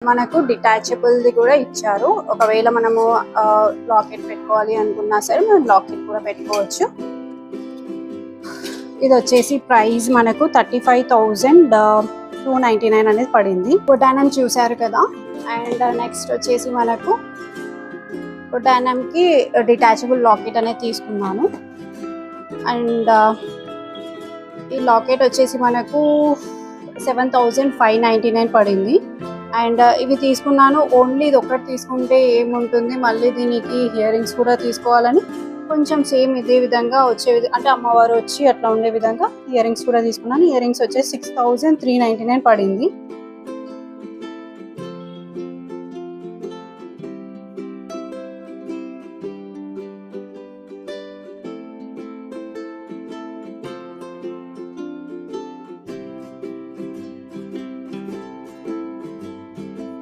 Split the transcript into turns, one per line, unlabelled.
మనకు డిటాచబుల్ది కూడా ఇచ్చారు. ఒకవేళ మనము లాకెట్ పెట్టుకోవాలి అనుకున్నా సరే మనం లాకెట్ కూడా పెట్టుకోవచ్చు. ఇది వచ్చేసి ప్రైస్ మనకు 35,299 అనేది పడింది. బొటానం చూసారు కదా. అండ్ నెక్స్ట్ వచ్చేసి మనకు బొటానంకి డిటాచబుల్ లాకెట్ అనేది తీసుకున్నాను. అండ్ ఈ లాకెట్ వచ్చేసి మనకు 7,599 పడింది. అండ్ ఇవి తీసుకున్నాను. ఓన్లీ ఇది ఒకటి తీసుకుంటే ఏముంటుంది, మళ్ళీ దీనికి ఇయర్ రింగ్స్ కూడా తీసుకోవాలని కొంచెం సేమ్ ఇదే విధంగా వచ్చే అంటే అమ్మవారు వచ్చి అట్లా ఉండే విధంగా ఇయర్ రింగ్స్ కూడా తీసుకున్నాను. ఇయర్ రింగ్స్ వచ్చేసి 6,399 పడింది.